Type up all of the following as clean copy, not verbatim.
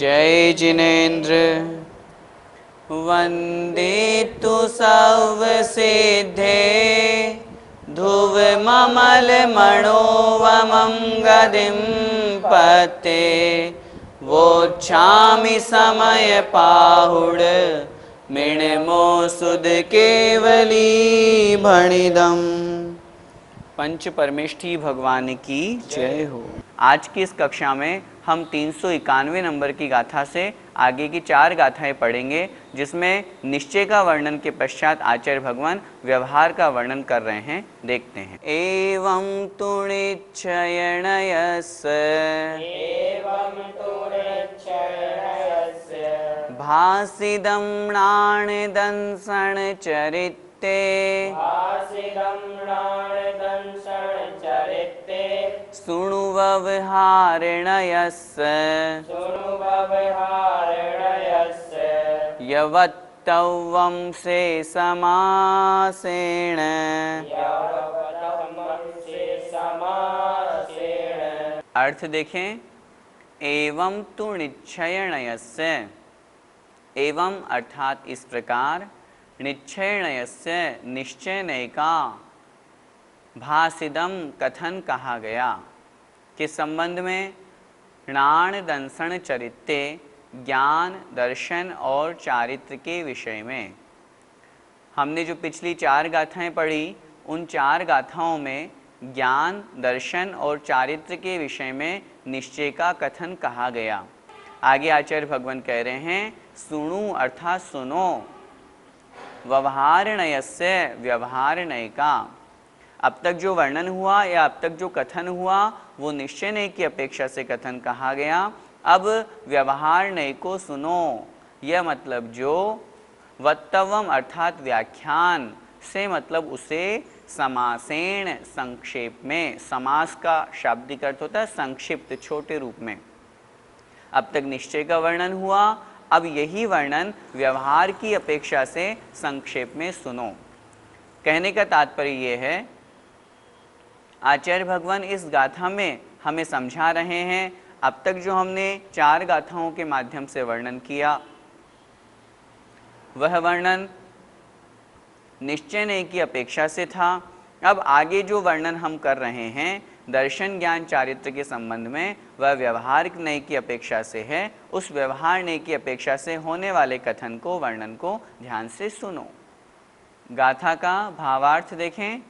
जय जिनेन्द्र। वन्दे तु सर्वसिद्धे ध्रुवममलमणोवमं गदिं पते वोच्छामि समयपाहुड मिणमो सुध केवली भणिदम। पंच परमेष्ठी भगवान की जय हो। आज की इस कक्षा में हम 391 नंबर की गाथा से आगे की 4 गाथाएं पढ़ेंगे, जिसमें निश्चय का वर्णन के पश्चात आचार्य भगवान व्यवहार का वर्णन कर रहे हैं। देखते हैं। एवं तु निश्चयणयस्य भासिदं नाणदंसण चरिते शृणु व्यवहारिणयस्य यवत्तवं से समासेन। अर्थ देखें। एवं तु निश्चयणयस्य, एवं अर्थात इस प्रकार, निश्चयणयस्य निश्चय का, भासिदम कथन कहा गया, के संबंध में णाण दंसन चरित्ते ज्ञान दर्शन और चारित्र के विषय में। हमने जो पिछली 4 गाथाएं पढ़ी, उन 4 गाथाओं में ज्ञान दर्शन और चारित्र के विषय में निश्चय का कथन कहा गया। आगे आचार्य भगवान कह रहे हैं, सुनु अर्थात सुनो, व्यवहारिणयस्य व्यवहारिणय का। अब तक जो वर्णन हुआ या अब तक जो कथन हुआ वो निश्चय नय की अपेक्षा से कथन कहा गया। अब व्यवहार नय को सुनो। यह मतलब जो वत्तवम अर्थात व्याख्यान से मतलब उसे समासेन संक्षेप में। समास का शाब्दिक अर्थ होता है संक्षिप्त, छोटे रूप में। अब तक निश्चय का वर्णन हुआ, अब यही वर्णन व्यवहार की अपेक्षा से संक्षेप में सुनो। कहने का तात्पर्य यह है, आचार्य भगवान इस गाथा में हमें समझा रहे हैं, अब तक जो हमने 4 गाथाओं के माध्यम से वर्णन किया, वह वर्णन निश्चय नय की अपेक्षा से था। अब आगे जो वर्णन हम कर रहे हैं दर्शन ज्ञान चारित्र के संबंध में, वह व्यवहारिक नय की अपेक्षा से है। उस व्यवहार नय की अपेक्षा से होने वाले कथन को, वर्णन को ध्यान से सुनो। गाथा का भावार्थ देखें।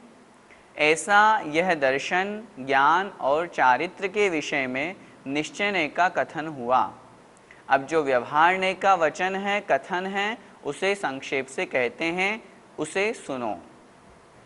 ऐसा यह दर्शन ज्ञान और चारित्र के विषय में निश्चय नय का कथन हुआ। अब जो व्यवहार नय का वचन है, कथन है, उसे संक्षेप से कहते हैं, उसे सुनो।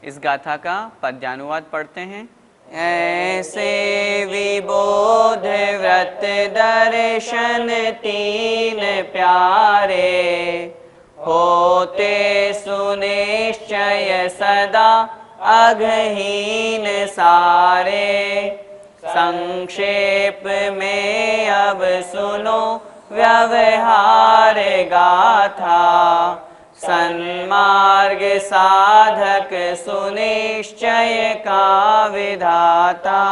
इस गाथा का पद्यानुवाद पढ़ते हैं। ऐसे विबोध व्रत दर्शन 3 प्यारे होते सुनिश्चय सदा अघहीन सारे। संक्षेप में अब सुनो व्यवहार गाथा सन्मार्ग साधक सुनिश्चय का विधाता।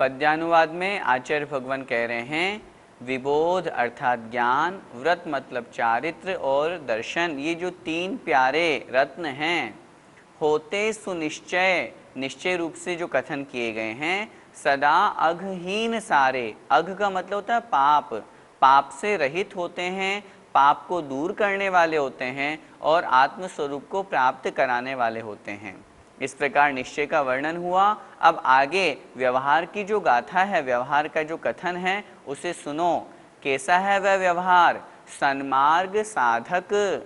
पद्यानुवाद में आचार्य भगवान कह रहे हैं, विबोध अर्थात ज्ञान, व्रत मतलब चारित्र और दर्शन, ये जो 3 प्यारे रत्न हैं, होते सुनिश्चय निश्चय रूप से जो कथन किए गए हैं, सदा अघहीन सारे। अघ का मतलब होता है पाप, पाप से रहित होते हैं, पाप को दूर करने वाले होते हैं और आत्म स्वरूप को प्राप्त कराने वाले होते हैं। इस प्रकार निश्चय का वर्णन हुआ। अब आगे व्यवहार की जो गाथा है, व्यवहार का जो कथन है, उसे सुनो। कैसा है वह व्यवहार? सन्मार्ग साधक।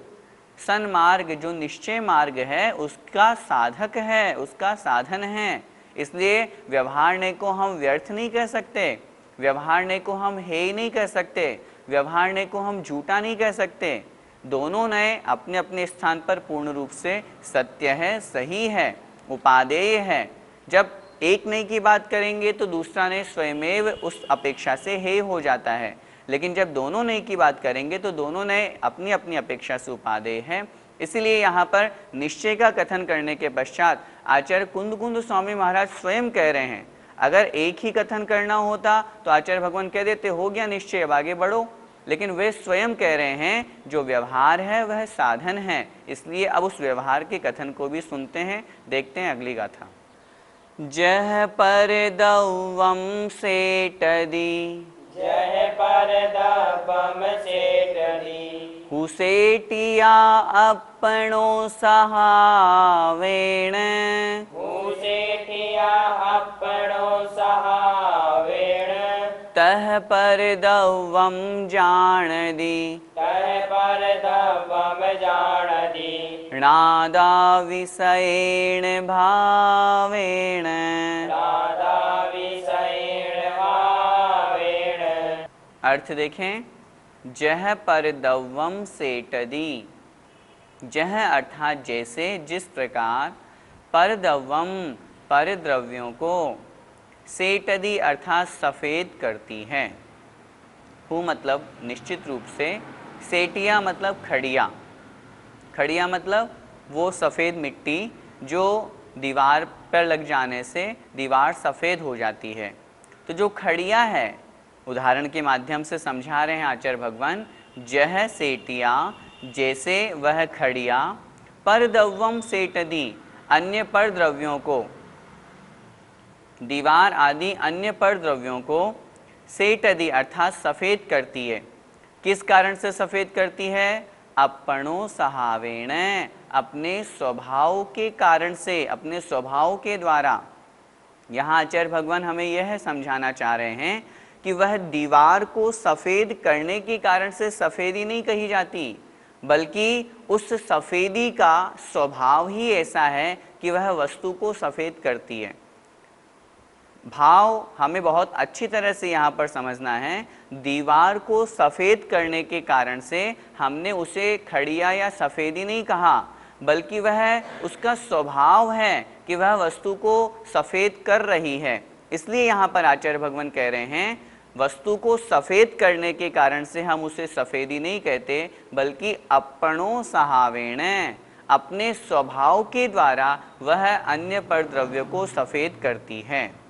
सन्मार्ग जो निश्चय मार्ग है उसका साधक है, उसका साधन है। इसलिए व्यवहार नय को हम व्यर्थ नहीं कह सकते, व्यवहार नय को हम हेय नहीं कह सकते, व्यवहार नय को हम झूठा नहीं कह सकते। दोनों नय अपने अपने स्थान पर पूर्ण रूप से सत्य है, सही है, उपादेय है। जब एक नय की बात करेंगे तो दूसरा नय स्वयमेव उस अपेक्षा से हेय हो जाता है, लेकिन जब दोनों नय की बात करेंगे तो दोनों नय अपनी अपनी अपेक्षा से उपादेय है। इसलिए यहाँ पर निश्चय का कथन करने के पश्चात आचार्य कुंद कुंद स्वामी महाराज स्वयं कह रहे हैं, अगर एक ही कथन करना होता तो आचार्य भगवान कह देते हो गया निश्चय, अब आगे बढ़ो, लेकिन वे स्वयं कह रहे हैं जो व्यवहार है वह साधन है, इसलिए अब उस व्यवहार के कथन को भी सुनते हैं। देखते हैं अगली गाथा। जह पर दौवम सेटदी, जह पर दबम सेटदी, हुसेटिया अपनो सहावेण, हुसेठिया अपनो सहावेण, तह पर दौवम जान दी, तह पर दबम जाणदी, नादा विषयेण भावेण। राधा विषयेण भावेण। अर्थ देखें, जह पर दौवम सेटदी, जह अर्थात जैसे, जिस प्रकार, पर दौवम पर द्रव्यों को, सेटदी अर्थात सफ़ेद करती है। हु मतलब निश्चित रूप से, सेटिया मतलब खड़िया, खड़िया मतलब वो सफ़ेद मिट्टी जो दीवार पर लग जाने से दीवार सफ़ेद हो जाती है। तो जो खड़िया है, उदाहरण के माध्यम से समझा रहे हैं आचार्य भगवान, जह सेटिया जैसे वह खड़िया, पर दौवम सेटदी अन्य पर द्रव्यों को, दीवार आदि अन्य पर द्रव्यों को, सेटदी अर्थात सफ़ेद करती है। किस कारण से सफ़ेद करती है? अपनो सहावेण, अपने स्वभाव के कारण से, अपने स्वभाव के द्वारा। यहाँ आचार्य भगवान हमें यह समझाना चाह रहे हैं कि वह दीवार को सफ़ेद करने के कारण से सफ़ेदी नहीं कही जाती, बल्कि उस सफ़ेदी का स्वभाव ही ऐसा है कि वह वस्तु को सफ़ेद करती है। भाव हमें बहुत अच्छी तरह से यहाँ पर समझना है। दीवार को सफ़ेद करने के कारण से हमने उसे खड़िया या सफ़ेदी नहीं कहा, बल्कि वह उसका स्वभाव है कि वह वस्तु को सफ़ेद कर रही है। इसलिए यहाँ पर आचार्य भगवान कह रहे हैं, वस्तु को सफ़ेद करने के कारण से हम उसे सफ़ेदी नहीं कहते, बल्कि अपनो सहावेण, अपने स्वभाव के द्वारा वह अन्य पर द्रव्य को सफ़ेद करती है।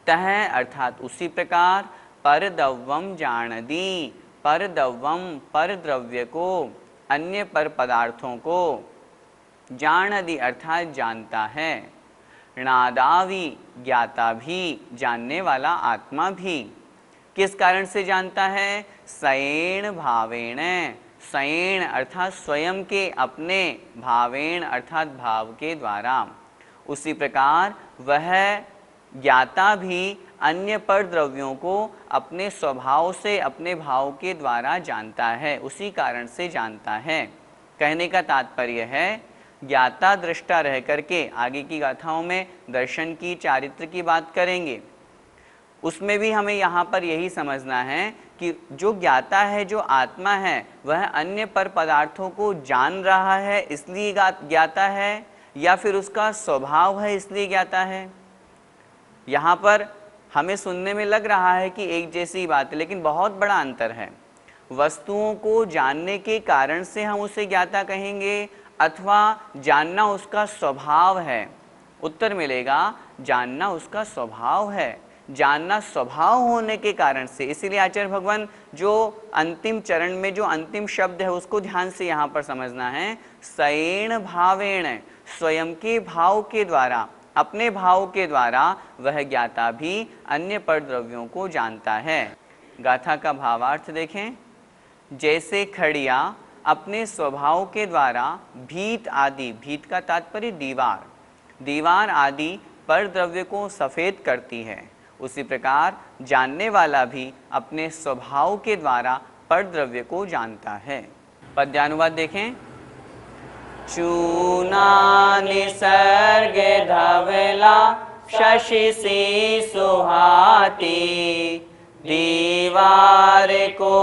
तह अर्थात उसी प्रकार, पर दौवम जाणदी, पर दौवम पर द्रव्य को, अन्य पर पदार्थों को, जाणदी अर्थात जानता है, णादावी ज्ञाता भी, जानने वाला आत्मा भी। किस कारण से जानता है? सयेण भावेण, सयेण अर्थात स्वयं के, अपने, भावेण अर्थात भाव के द्वारा। उसी प्रकार वह ज्ञाता भी अन्य पर द्रव्यों को अपने स्वभाव से, अपने भाव के द्वारा जानता है, उसी कारण से जानता है। कहने का तात्पर्य है, ज्ञाता दृष्टा रह करके, आगे की गाथाओं में दर्शन की, चारित्र की बात करेंगे, उसमें भी हमें यहाँ पर यही समझना है कि जो ज्ञाता है, जो आत्मा है, वह अन्य पर पदार्थों को जान रहा है इसलिए ज्ञाता है, या फिर उसका स्वभाव है इसलिए ज्ञाता है। यहाँ पर हमें सुनने में लग रहा है कि एक जैसी बात है, लेकिन बहुत बड़ा अंतर है। वस्तुओं को जानने के कारण से हम उसे ज्ञाता कहेंगे, अथवा जानना उसका स्वभाव है। उत्तर मिलेगा, जानना उसका स्वभाव है, जानना स्वभाव होने के कारण से। इसीलिए आचार्य भगवान जो अंतिम चरण में जो अंतिम शब्द है उसको ध्यान से यहाँ पर समझना है। सयेण भावेण, स्वयं के भाव के द्वारा, अपने भाव के द्वारा वह ज्ञाता भी अन्य पर द्रव्यों को जानता है। गाथा का भावार्थ देखें, जैसे खड़िया अपने स्वभाव के द्वारा भीत आदि, भीत का तात्पर्य दीवार, दीवार आदि पर द्रव्य को सफ़ेद करती है, उसी प्रकार जानने वाला भी अपने स्वभाव के द्वारा पर द्रव्य को जानता है। पद्यानुवाद देखें, चूना निसर्ग धवला शशि सी सुहाती, दीवार को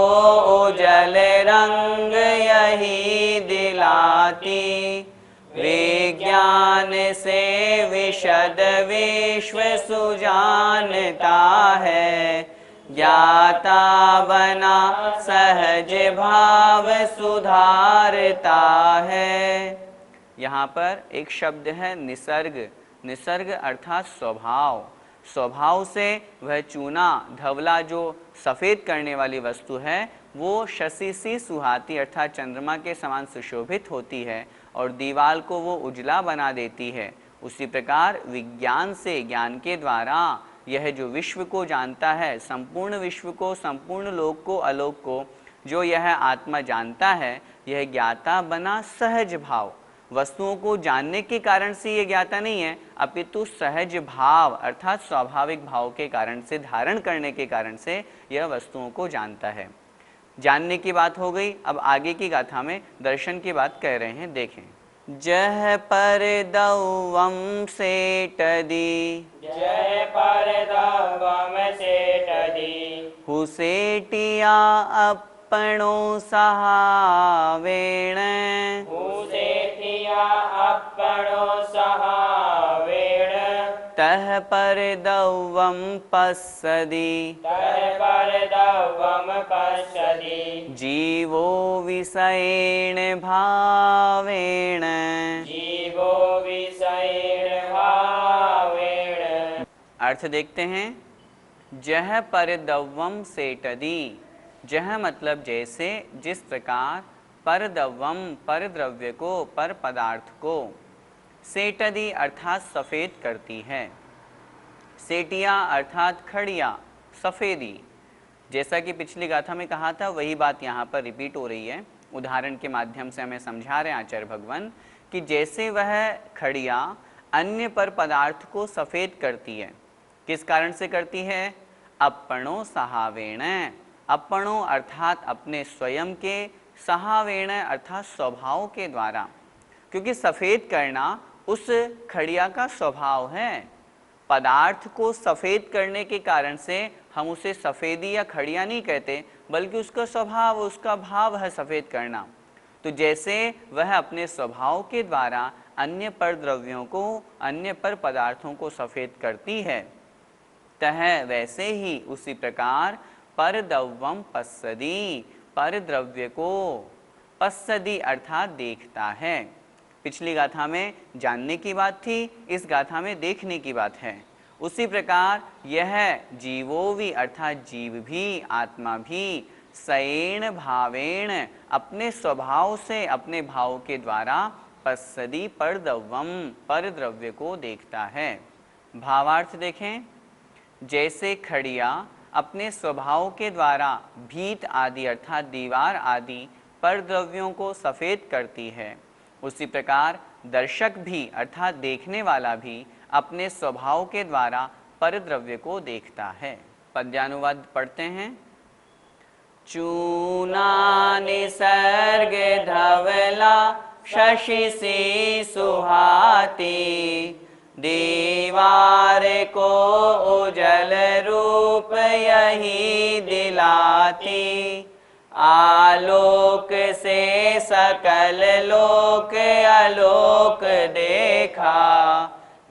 उजल रंग यही दिलाती, विज्ञान से विशद विश्व सुजानता है, ज्ञाता बना सहज भाव सुधारता है। यहाँ पर एक शब्द है निसर्ग, निसर्ग अर्थात स्वभाव, स्वभाव से वह चूना धवला जो सफ़ेद करने वाली वस्तु है वो शशि सी सुहाती अर्थात चंद्रमा के समान सुशोभित होती है और दीवाल को वो उजला बना देती है। उसी प्रकार विज्ञान से, ज्ञान के द्वारा यह जो विश्व को जानता है, संपूर्ण विश्व को, संपूर्ण लोक को, अलोक को जो यह आत्मा जानता है, यह ज्ञाता बना सहज भाव। वस्तुओं को जानने के कारण से ये ज्ञाता नहीं है, अपितु सहज भाव अर्थात स्वाभाविक भाव के कारण से, धारण करने के कारण से यह वस्तुओं को जानता है। जानने की बात हो गई। अब आगे की गाथा में दर्शन की बात कह रहे हैं, देखें। जह पर दौवम सेट दी, जय पर दवम सेठ दी, हुसेटिया अपनो सहावेण, हुसेठिया अपनो सहावेण, तह पर दौवम पस्सदी, तह पर दवम पश्यति, जीवो विषयेण भावेण। जीवो विषयेण भावेण। अर्थ देखते हैं। जह पर दव्वम सेटदी, जह मतलब जैसे, जिस प्रकार, पर दव्वम पर द्रव्य को, पर पदार्थ को, सेटदी अर्थात सफ़ेद करती है, सेटिया अर्थात खड़िया, सफ़ेदी। जैसा कि पिछली गाथा में कहा था वही बात यहाँ पर रिपीट हो रही है। उदाहरण के माध्यम से हमें समझा रहे हैं आचार्य भगवान कि जैसे वह खड़िया अन्य पर पदार्थ को सफ़ेद करती है, किस कारण से करती है? अपनो सहावेण, अपनो अर्थात अपने स्वयं के, सहावेण अर्थात स्वभाव के द्वारा, क्योंकि सफ़ेद करना उस खड़िया का स्वभाव है। पदार्थ को सफ़ेद करने के कारण से हम उसे सफ़ेदी या खड़िया नहीं कहते, बल्कि उसका स्वभाव, उसका भाव है सफ़ेद करना। तो जैसे वह अपने स्वभाव के द्वारा अन्य पर द्रव्यों को, अन्य पर पदार्थों को सफ़ेद करती है, तह वैसे ही उसी प्रकार पर दव्वम पस्सदी, पर द्रव्य को, पस्सदी अर्थात देखता है। पिछली गाथा में जानने की बात थी, इस गाथा में देखने की बात है। उसी प्रकार यह जीवोवि अर्थात जीव भी, आत्मा भी, सयेण भावेण अपने स्वभाव से, अपने भाव के द्वारा, पस्सदी पर दव्वम पर द्रव्य को देखता है। भावार्थ देखें। जैसे खड़िया अपने स्वभाव के द्वारा भीत आदि अर्थात दीवार आदि पर द्रव्यों को सफ़ेद करती है, उसी प्रकार दर्शक भी अर्थात देखने वाला भी अपने स्वभाव के द्वारा पर द्रव्य को देखता है। पद्यानुवाद पढ़ते हैं। चूना निसर्ग धवला शशि सी सुहाती, दीवार को उजल रूप यही दिलाती, आलोक से सकल लोक आलोक देखा,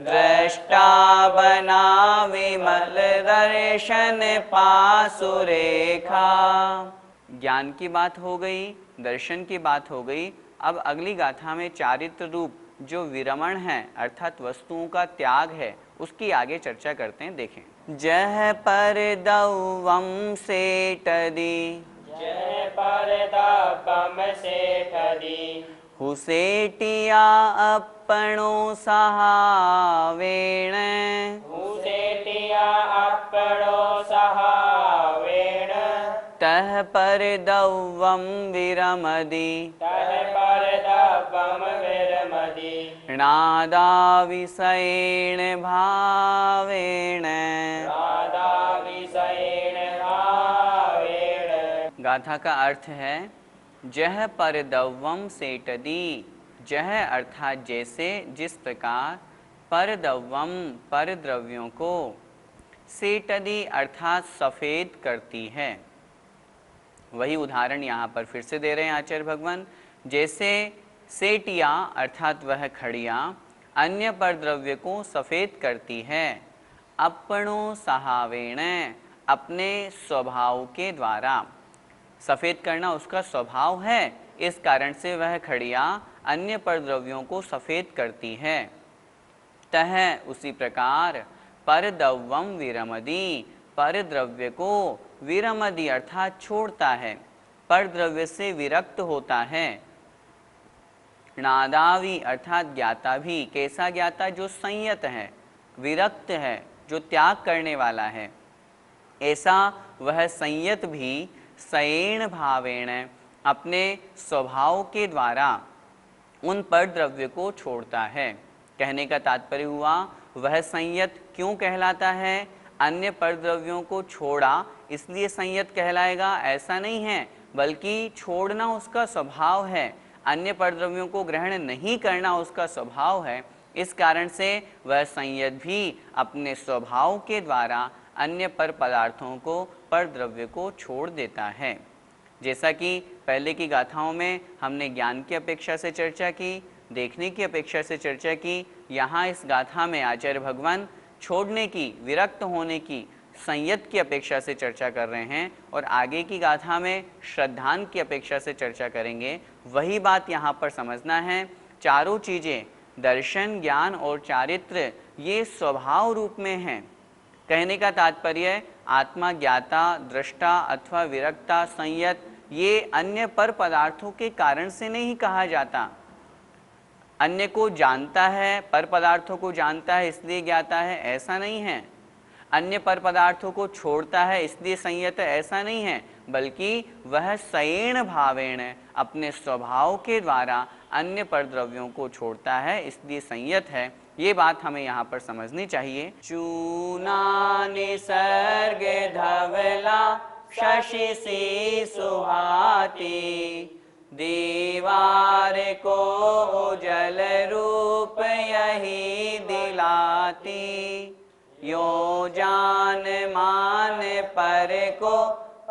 दृष्टा बना विमल दर्शन पासु रेखा। ज्ञान की बात हो गई, दर्शन की बात हो गई। अब अगली गाथा में चारित्र रूप जो विरमण है अर्थात वस्तुओं का त्याग है, उसकी आगे चर्चा करते हैं, देखें। जह पर दव्वम सेटदी, जय पर दव्वम सेठ दी, हुसेटिया अपनो सहावेण, हुसेठिया अपनो सहावेण, तह पर दव्वम विरमदी, तह पर दव्वम विरमदी, नादा विषयेण भावेण। राधा विषयेण भावेण। गाथा का अर्थ है जह पर दव्वम सेटदी, जह अर्थात जैसे, जिस प्रकार, पर दव्वम पर द्रव्यों को, सेटदी अर्थात सफ़ेद करती है। वही उदाहरण यहाँ पर फिर से दे रहे हैं आचार्य भगवान। जैसे सेटिया अर्थात वह खड़िया अन्य पर द्रव्य को सफ़ेद करती है, अपनो सहावेण अपने स्वभाव के द्वारा, सफ़ेद करना उसका स्वभाव है, इस कारण से वह खड़िया अन्य पर द्रव्यों को सफ़ेद करती है। तह उसी प्रकार पर द्रव्यम विरमदी, पर द्रव्य को विरमदी अर्थात छोड़ता है, पर द्रव्य से विरक्त होता है। नादावी अर्थात ज्ञाता भी, कैसा ज्ञाता? जो संयत है, विरक्त है, जो त्याग करने वाला है, ऐसा वह संयत भी सयेण भावेण अपने स्वभाव के द्वारा उन पर द्रव्य को छोड़ता है। कहने का तात्पर्य हुआ वह संयत क्यों कहलाता है? अन्य पर द्रव्यों को छोड़ा इसलिए संयत कहलाएगा ऐसा नहीं है, बल्कि छोड़ना उसका स्वभाव है, अन्य पर द्रव्यों को ग्रहण नहीं करना उसका स्वभाव है। इस कारण से वह संयत भी अपने स्वभाव के द्वारा अन्य पर पदार्थों को, पर द्रव्य को छोड़ देता है। जैसा कि पहले की गाथाओं में हमने ज्ञान की अपेक्षा से चर्चा की, देखने की अपेक्षा से चर्चा की, यहाँ इस गाथा में आचार्य भगवान छोड़ने की, विरक्त होने की, संयत की अपेक्षा से चर्चा कर रहे हैं और आगे की गाथा में श्रद्धान की अपेक्षा से चर्चा करेंगे। वही बात यहाँ पर समझना है। चारों चीज़ें दर्शन, ज्ञान और चारित्र ये स्वभाव रूप में हैं। कहने का तात्पर्य आत्मा ज्ञाता, दृष्टा अथवा विरक्ता, संयत ये अन्य पर पदार्थों के कारण से नहीं कहा जाता। अन्य को जानता है, पर पदार्थों को जानता है इसलिए ज्ञाता है, ऐसा नहीं है। अन्य पर पदार्थों को छोड़ता है इसलिए संयत है, ऐसा नहीं है, बल्कि वह सयेण भावेण अपने स्वभाव के द्वारा अन्य पर द्रव्यों को छोड़ता है इसलिए संयत है। ये बात हमें यहाँ पर समझनी चाहिए। चूना निसर्ग धवला शशि सी सुहाती, दीवार को जल रूप यही दिलाती, यो जान मान पर को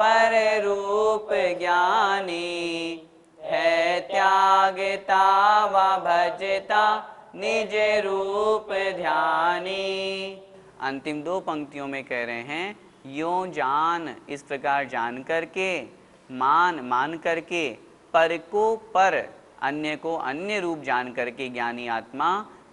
पर रूप ज्ञानी, है त्यागता व भजता निज रूप ध्यानी। अंतिम दो पंक्तियों में कह रहे हैं यो जान, इस प्रकार जान करके, मान करके, पर को पर, अन्य को अन्य रूप जान करके ज्ञानी आत्मा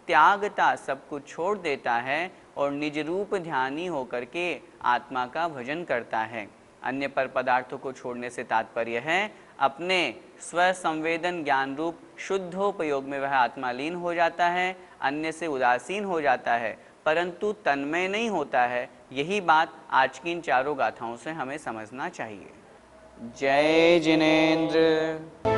त्यागता सब कुछ छोड़ देता है और निज रूप ध्यानी होकर के आत्मा का भजन करता है। अन्य पर पदार्थों को छोड़ने से तात्पर्य है अपने स्व संवेदन ज्ञान रूप शुद्धोपयोग में वह आत्मा लीन हो जाता है, अन्य से उदासीन हो जाता है, परंतु तन्मय नहीं होता है। यही बात आज की इन चारों गाथाओं से हमें समझना चाहिए। जय जिनेंद्र।